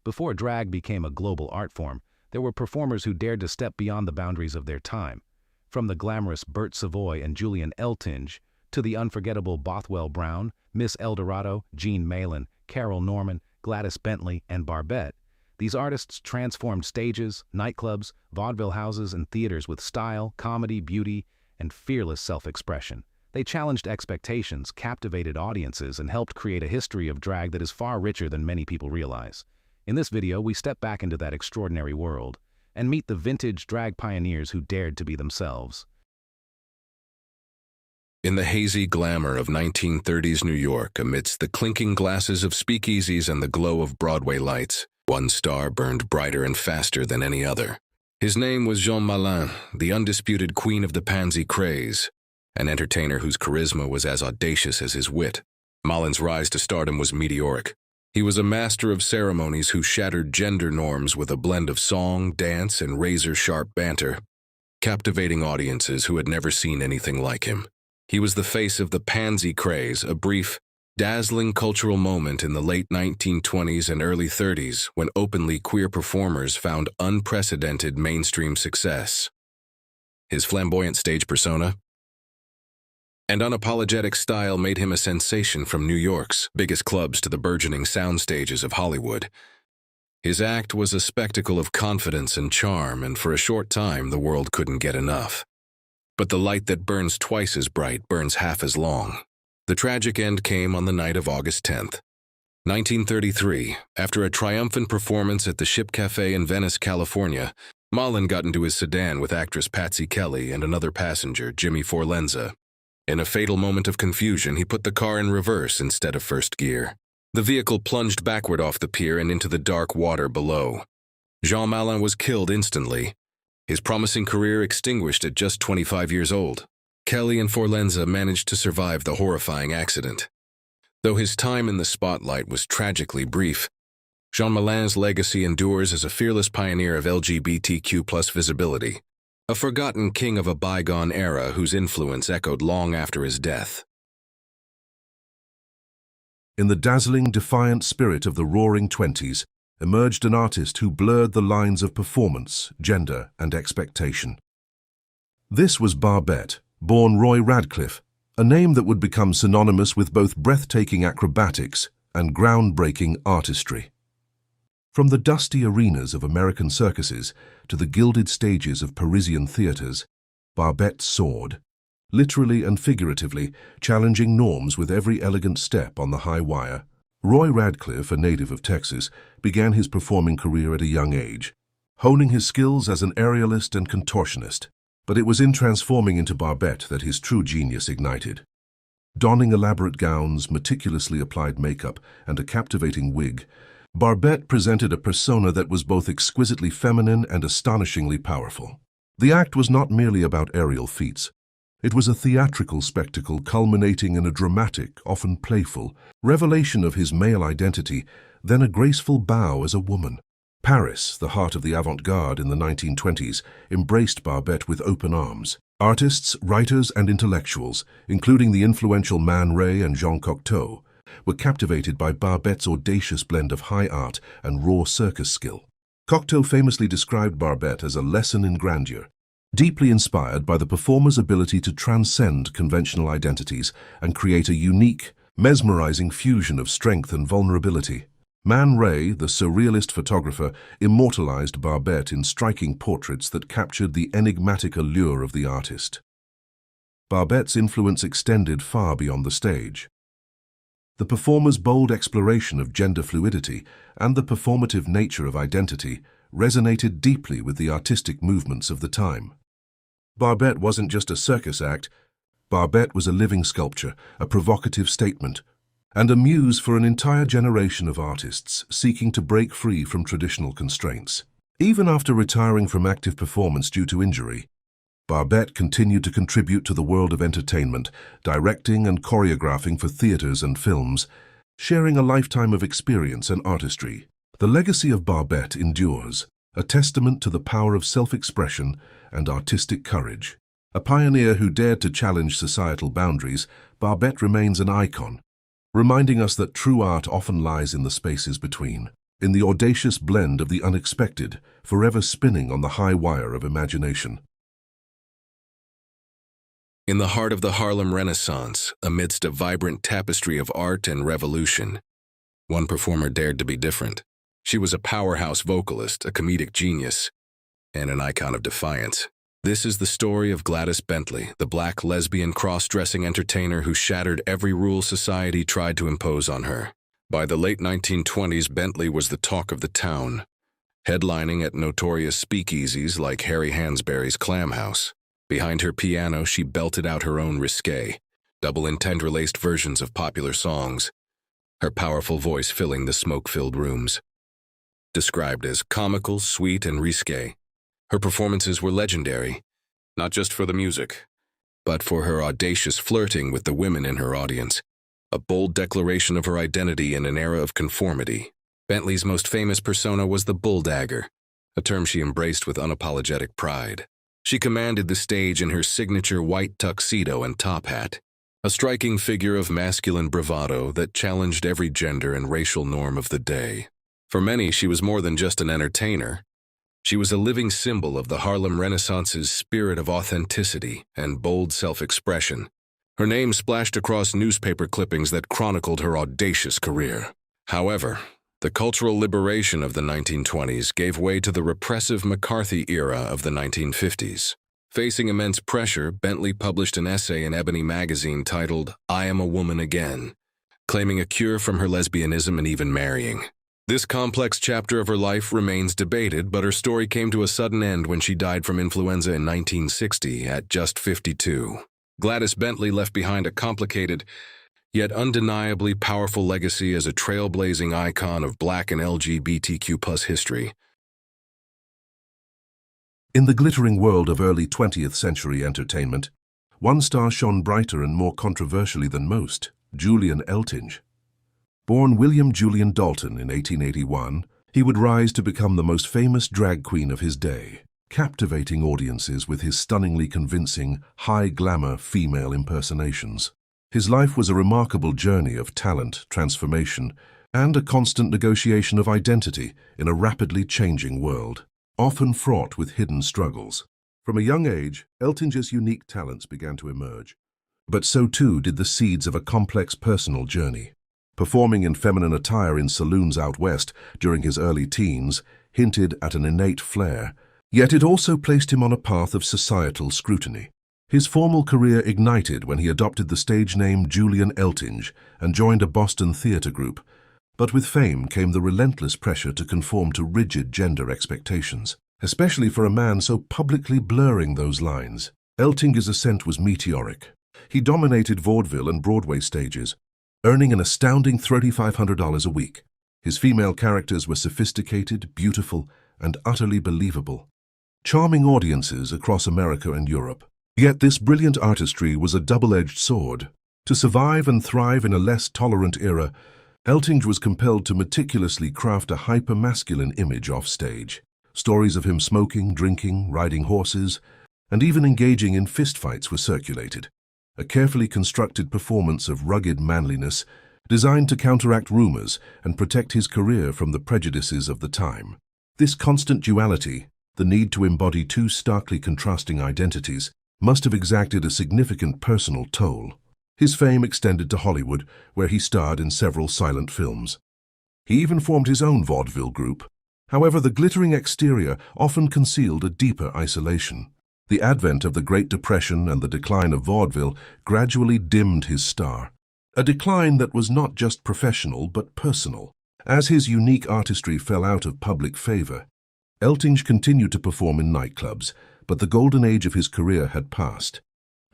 Before drag became a global art form, there were performers who dared to step beyond the boundaries of their time. From the glamorous Bert Savoy and Julian Eltinge, to the unforgettable Bothwell Brown, Miss Eldorado, Malin, Carroll Norman, Gladys, Bentley, and Barbett, these artists transformed stages, nightclubs, vaudeville houses, and theaters with style, comedy, beauty, and fearless self-expression. They challenged expectations, captivated audiences, and helped create a history of drag that is far richer than many people realize. In this video, we step back into that extraordinary world and meet the vintage drag pioneers who dared to be themselves. In the hazy glamour of 1930s New York, amidst the clinking glasses of speakeasies and the glow of Broadway lights, one star burned brighter and faster than any other. His name was Jean Malin, the undisputed queen of the Pansy Craze, an entertainer whose charisma was as audacious as his wit. Malin's rise to stardom was meteoric. He was a master of ceremonies who shattered gender norms with a blend of song, dance, and razor-sharp banter, captivating audiences who had never seen anything like him. He was the face of the Pansy Craze, a brief, dazzling cultural moment in the late 1920s and early 30s when openly queer performers found unprecedented mainstream success. His flamboyant stage persona and unapologetic style made him a sensation from New York's biggest clubs to the burgeoning sound stages of Hollywood. His act was a spectacle of confidence and charm, and for a short time the world couldn't get enough. But the light that burns twice as bright burns half as long. The tragic end came on the night of August 10th, 1933. After a triumphant performance at the Ship Cafe in Venice, California, Malin got into his sedan with actress Patsy Kelly and another passenger, Jimmy Forlenza. In a fatal moment of confusion, he put the car in reverse instead of first gear. The vehicle plunged backward off the pier and into the dark water below. Jean Malin was killed instantly, his promising career extinguished at just 25 years old. Kelly and Forlenza managed to survive the horrifying accident. Though his time in the spotlight was tragically brief, Jean Malin's legacy endures as a fearless pioneer of LGBTQ+ visibility, a forgotten king of a bygone era whose influence echoed long after his death. In the dazzling, defiant spirit of the Roaring Twenties emerged an artist who blurred the lines of performance, gender, and expectation. This was Barbett, born Roy Radcliffe, a name that would become synonymous with both breathtaking acrobatics and groundbreaking artistry. From the dusty arenas of American circuses to the gilded stages of Parisian theaters, Barbett soared, literally and figuratively challenging norms with every elegant step on the high wire. Roy Radcliffe, a native of Texas, began his performing career at a young age, honing his skills as an aerialist and contortionist. But it was in transforming into Barbett that his true genius ignited. Donning elaborate gowns, meticulously applied makeup, and a captivating wig, Barbett presented a persona that was both exquisitely feminine and astonishingly powerful. The act was not merely about aerial feats. It was a theatrical spectacle culminating in a dramatic, often playful, revelation of his male identity, then a graceful bow as a woman. Paris, the heart of the avant-garde in the 1920s, embraced Barbett with open arms. Artists, writers, and intellectuals, including the influential Man Ray and Jean Cocteau, were captivated by Barbett's audacious blend of high art and raw circus skill. Cocteau famously described Barbett as a lesson in grandeur, deeply inspired by the performer's ability to transcend conventional identities and create a unique, mesmerizing fusion of strength and vulnerability. Man Ray, the surrealist photographer, immortalized Barbett in striking portraits that captured the enigmatic allure of the artist. Barbett's influence extended far beyond the stage. The performer's bold exploration of gender fluidity and the performative nature of identity resonated deeply with the artistic movements of the time. Barbett wasn't just a circus act. Barbett was a living sculpture, a provocative statement, and a muse for an entire generation of artists seeking to break free from traditional constraints. Even after retiring from active performance due to injury, Barbett continued to contribute to the world of entertainment, directing and choreographing for theaters and films, sharing a lifetime of experience and artistry. The legacy of Barbett endures, a testament to the power of self-expression and artistic courage. A pioneer who dared to challenge societal boundaries, Barbett remains an icon, reminding us that true art often lies in the spaces between. in the audacious blend of the unexpected, forever spinning on the high wire of imagination. In the heart of the Harlem Renaissance, amidst a vibrant tapestry of art and revolution, one performer dared to be different. She was a powerhouse vocalist, a comedic genius, and an icon of defiance. This is the story of Gladys Bentley, the black lesbian cross-dressing entertainer who shattered every rule society tried to impose on her. By the late 1920s, Bentley was the talk of the town, headlining at notorious speakeasies like Harry Hansberry's Clam House. Behind her piano, she belted out her own risque, double-interlaced versions of popular songs, her powerful voice filling the smoke-filled rooms. Described as comical, sweet, and risque, her performances were legendary, not just for the music, but for her audacious flirting with the women in her audience, a bold declaration of her identity in an era of conformity. Bentley's most famous persona was the bulldagger, a term she embraced with unapologetic pride. She commanded the stage in her signature white tuxedo and top hat, a striking figure of masculine bravado that challenged every gender and racial norm of the day. For many, she was more than just an entertainer. She was a living symbol of the Harlem Renaissance's spirit of authenticity and bold self-expression. Her name splashed across newspaper clippings that chronicled her audacious career. However, the cultural liberation of the 1920s gave way to the repressive McCarthy era of the 1950s. Facing immense pressure, Bentley published an essay in Ebony magazine titled, "I Am a Woman Again," claiming a cure from her lesbianism and even marrying. This complex chapter of her life remains debated, but her story came to a sudden end when she died from influenza in 1960 at just 52. Gladys Bentley left behind a complicated, yet undeniably powerful legacy as a trailblazing icon of Black and LGBTQ+ history. In the glittering world of early 20th century entertainment, one star shone brighter and more controversially than most, Julian Eltinge. Born William Julian Dalton in 1881, he would rise to become the most famous drag queen of his day, captivating audiences with his stunningly convincing, high-glamour female impersonations. His life was a remarkable journey of talent, transformation, and a constant negotiation of identity in a rapidly changing world, often fraught with hidden struggles. From a young age, Eltinge's unique talents began to emerge, but so too did the seeds of a complex personal journey. Performing in feminine attire in saloons out west during his early teens hinted at an innate flair, yet it also placed him on a path of societal scrutiny. His formal career ignited when he adopted the stage name Julian Eltinge and joined a Boston theater group, but with fame came the relentless pressure to conform to rigid gender expectations, especially for a man so publicly blurring those lines. Eltinge's ascent was meteoric. He dominated vaudeville and Broadway stages, earning an astounding $3,500 a week. His female characters were sophisticated, beautiful, and utterly believable, charming audiences across America and Europe. Yet this brilliant artistry was a double-edged sword. To survive and thrive in a less tolerant era, Eltinge was compelled to meticulously craft a hyper-masculine image off-stage. Stories of him smoking, drinking, riding horses, and even engaging in fistfights were circulated. A carefully constructed performance of rugged manliness designed to counteract rumors and protect his career from the prejudices of the time. This constant duality, the need to embody two starkly contrasting identities, must have exacted a significant personal toll. His fame extended to Hollywood, where he starred in several silent films. He even formed his own vaudeville group. However, the glittering exterior often concealed a deeper isolation. The advent of the Great Depression and the decline of vaudeville gradually dimmed his star, a decline that was not just professional but personal. As his unique artistry fell out of public favor, Eltinge continued to perform in nightclubs, but the golden age of his career had passed,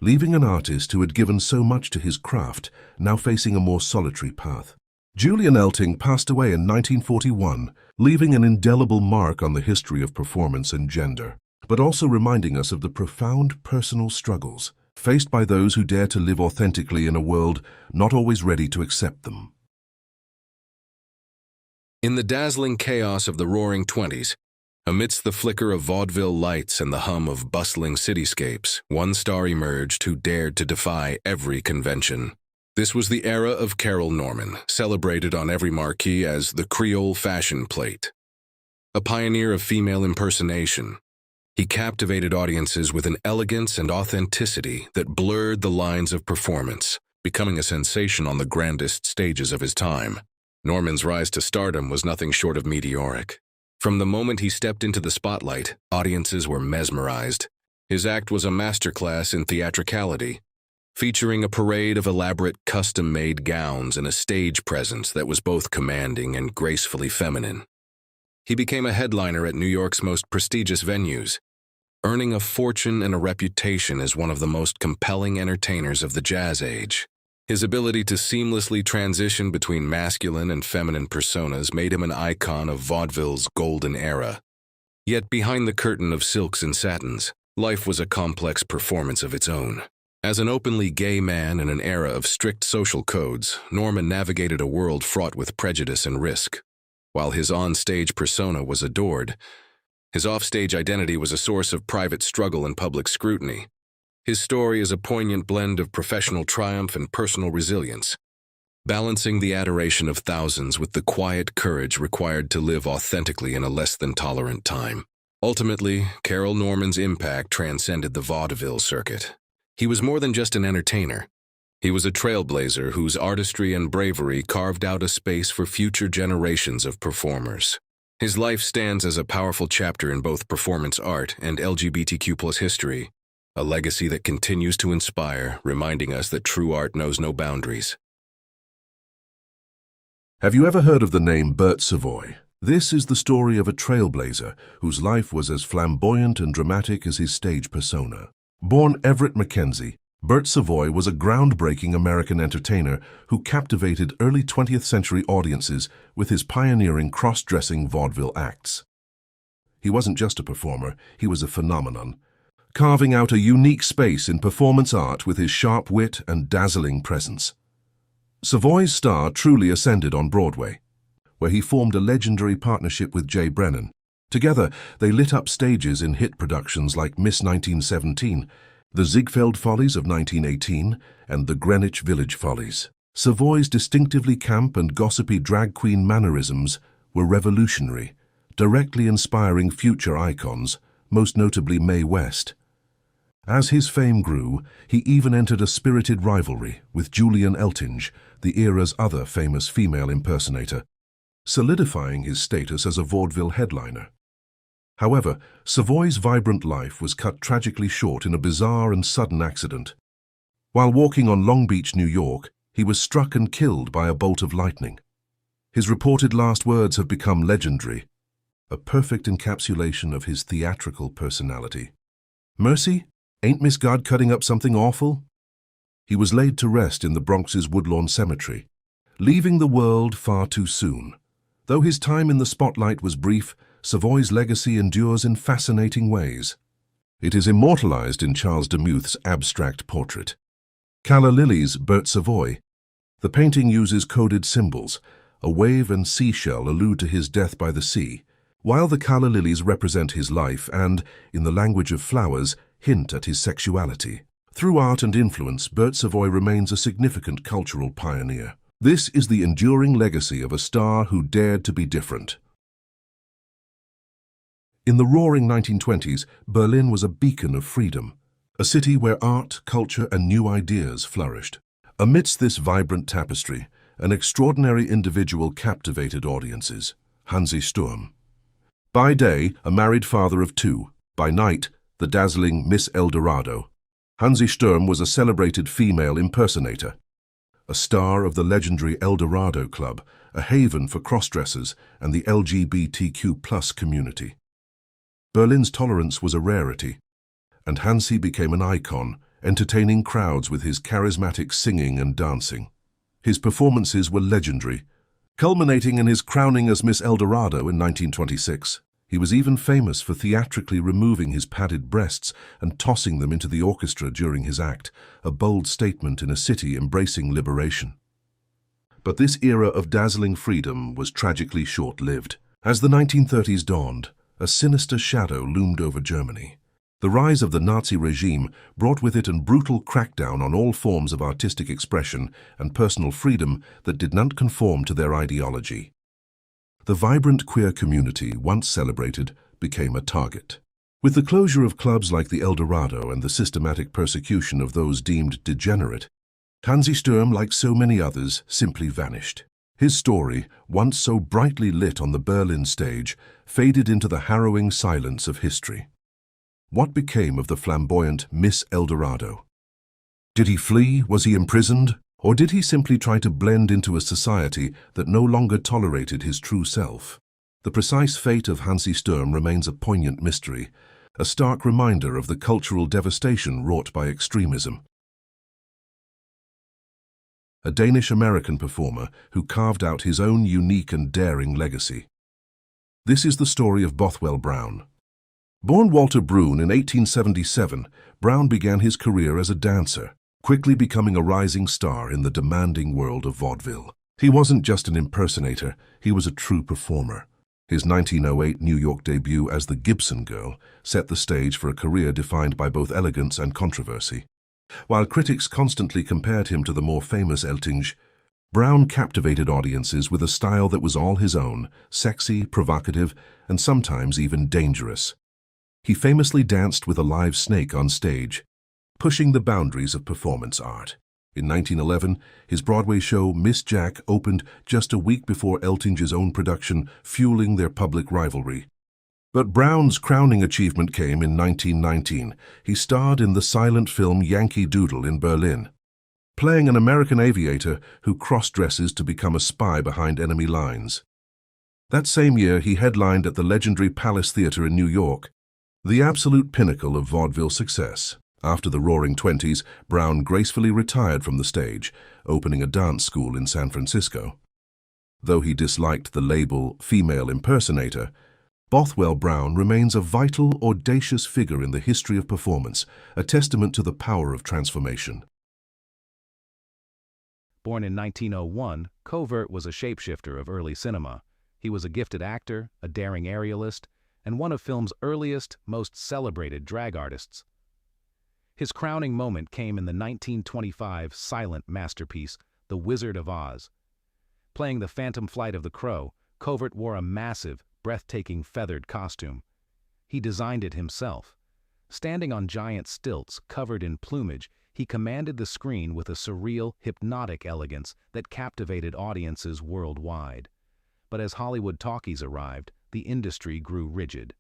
leaving an artist who had given so much to his craft now facing a more solitary path. Julian Eltinge passed away in 1941, leaving an indelible mark on the history of performance and gender, but also reminding us of the profound personal struggles faced by those who dare to live authentically in a world not always ready to accept them. In the dazzling chaos of the Roaring Twenties, amidst the flicker of vaudeville lights and the hum of bustling cityscapes, one star emerged who dared to defy every convention. This was the era of Carroll Norman, celebrated on every marquee as the Creole fashion plate. A pioneer of female impersonation, he captivated audiences with an elegance and authenticity that blurred the lines of performance, becoming a sensation on the grandest stages of his time. Norman's rise to stardom was nothing short of meteoric. From the moment he stepped into the spotlight, audiences were mesmerized. His act was a masterclass in theatricality, featuring a parade of elaborate custom-made gowns and a stage presence that was both commanding and gracefully feminine. He became a headliner at New York's most prestigious venues, earning a fortune and a reputation as one of the most compelling entertainers of the jazz age. His ability to seamlessly transition between masculine and feminine personas made him an icon of vaudeville's golden era. Yet behind the curtain of silks and satins, life was a complex performance of its own. As an openly gay man in an era of strict social codes, Norman navigated a world fraught with prejudice and risk. While his on-stage persona was adored, his off-stage identity was a source of private struggle and public scrutiny. His story is a poignant blend of professional triumph and personal resilience, balancing the adoration of thousands with the quiet courage required to live authentically in a less-than-tolerant time. Ultimately, Carroll Norman's impact transcended the vaudeville circuit. He was more than just an entertainer. He was a trailblazer whose artistry and bravery carved out a space for future generations of performers. His life stands as a powerful chapter in both performance art and LGBTQ+ history, a legacy that continues to inspire, reminding us that true art knows no boundaries. Have you ever heard of the name Bert Savoy? This is the story of a trailblazer whose life was as flamboyant and dramatic as his stage persona. Born Everett Mackenzie, Bert Savoy was a groundbreaking American entertainer who captivated early 20th century audiences with his pioneering cross-dressing vaudeville acts. He wasn't just a performer, he was a phenomenon, carving out a unique space in performance art with his sharp wit and dazzling presence. Savoy's star truly ascended on Broadway, where he formed a legendary partnership with Jay Brennan. Together, they lit up stages in hit productions like Miss 1917, The Ziegfeld Follies of 1918, and The Greenwich Village Follies. Savoy's distinctively camp and gossipy drag queen mannerisms were revolutionary, directly inspiring future icons, most notably Mae West. As his fame grew, he even entered a spirited rivalry with Julian Eltinge, the era's other famous female impersonator, solidifying his status as a vaudeville headliner. However, Savoy's vibrant life was cut tragically short in a bizarre and sudden accident. While walking on Long Beach, New York, he was struck and killed by a bolt of lightning. His reported last words have become legendary, a perfect encapsulation of his theatrical personality. "Mercy, ain't Miss God cutting up something awful?" He was laid to rest in the Bronx's Woodlawn Cemetery, leaving the world far too soon. Though his time in the spotlight was brief, Savoy's legacy endures in fascinating ways. It is immortalized in Charles Demuth's abstract portrait. Calla Lilly's Bert Savoy. The painting uses coded symbols. A wave and seashell allude to his death by the sea, while the calla lilies represent his life and, in the language of flowers, hint at his sexuality. Through art and influence, Bert Savoy remains a significant cultural pioneer. This is the enduring legacy of a star who dared to be different. In the roaring 1920s, Berlin was a beacon of freedom, a city where art, culture, and new ideas flourished. Amidst this vibrant tapestry, an extraordinary individual captivated audiences, Hansi Sturm. By day, a married father of two, by night, the dazzling Miss Eldorado, Hansi Sturm was a celebrated female impersonator, a star of the legendary Eldorado Club, a haven for crossdressers and the LGBTQ+ community. Berlin's tolerance was a rarity, and Hansi became an icon, entertaining crowds with his charismatic singing and dancing. His performances were legendary, culminating in his crowning as Miss Eldorado in 1926. He was even famous for theatrically removing his padded breasts and tossing them into the orchestra during his act, a bold statement in a city embracing liberation. But this era of dazzling freedom was tragically short-lived. As the 1930s dawned, a sinister shadow loomed over Germany. The rise of the Nazi regime brought with it a brutal crackdown on all forms of artistic expression and personal freedom that did not conform to their ideology. The vibrant queer community, once celebrated, became a target. With the closure of clubs like the Eldorado and the systematic persecution of those deemed degenerate, Pansy Sturm, like so many others, simply vanished. His story, once so brightly lit on the Berlin stage, faded into the harrowing silence of history. What became of the flamboyant Miss Eldorado? Did he flee? Was he imprisoned? Or did he simply try to blend into a society that no longer tolerated his true self? The precise fate of Pansy Sturm remains a poignant mystery, a stark reminder of the cultural devastation wrought by extremism. A Danish-American performer who carved out his own unique and daring legacy. This is the story of Bothwell Brown. Born Walter Brune in 1877, Brown began his career as a dancer, quickly becoming a rising star in the demanding world of vaudeville. He wasn't just an impersonator, he was a true performer. His 1908 New York debut as the Gibson Girl set the stage for a career defined by both elegance and controversy. While critics constantly compared him to the more famous Eltinge, Brown captivated audiences with a style that was all his own, sexy, provocative, and sometimes even dangerous. He famously danced with a live snake on stage, pushing the boundaries of performance art. In 1911, his Broadway show Miss Jack opened just a week before Eltinge's own production, fueling their public rivalry. But Brown's crowning achievement came in 1919. He starred in the silent film Yankee Doodle in Berlin, playing an American aviator who cross-dresses to become a spy behind enemy lines. That same year, he headlined at the legendary Palace Theater in New York, the absolute pinnacle of vaudeville success. After the Roaring Twenties, Brown gracefully retired from the stage, opening a dance school in San Francisco. Though he disliked the label female impersonator, Bothwell Brown remains a vital, audacious figure in the history of performance, a testament to the power of transformation. Born in 1901, Covert was a shapeshifter of early cinema. He was a gifted actor, a daring aerialist, and one of film's earliest, most celebrated drag artists. His crowning moment came in the 1925 silent masterpiece, The Wizard of Oz. Playing the Phantom Flight of the Crow, Covert wore a massive, breathtaking feathered costume. He designed it himself. Standing on giant stilts covered in plumage, he commanded the screen with a surreal, hypnotic elegance that captivated audiences worldwide. But as Hollywood talkies arrived, the industry grew rigid.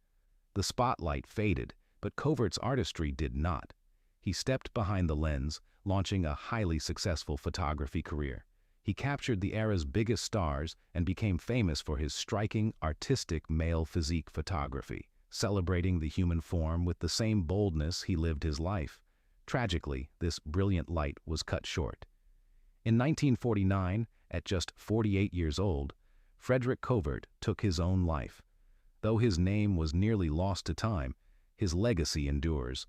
The spotlight faded, but Covert's artistry did not. He stepped behind the lens, launching a highly successful photography career. He captured the era's biggest stars and became famous for his striking, artistic male physique photography, celebrating the human form with the same boldness he lived his life. Tragically, this brilliant light was cut short. In 1949, at just 48 years old, Frederick Covert took his own life. Though his name was nearly lost to time, his legacy endures.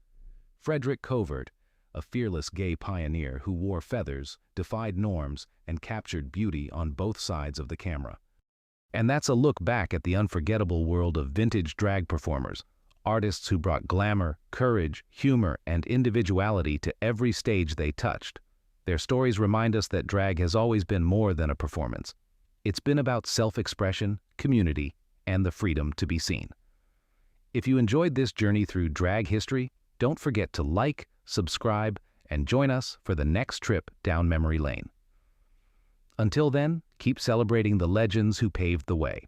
Frederick Covert, a fearless gay pioneer who wore feathers, defied norms, and captured beauty on both sides of the camera. And that's a look back at the unforgettable world of vintage drag performers, artists who brought glamour, courage, humor, and individuality to every stage they touched. Their stories remind us that drag has always been more than a performance. It's been about self-expression, community, and the freedom to be seen. If you enjoyed this journey through drag history, don't forget to like, subscribe, and join us for the next trip down memory lane. Until then, keep celebrating the legends who paved the way.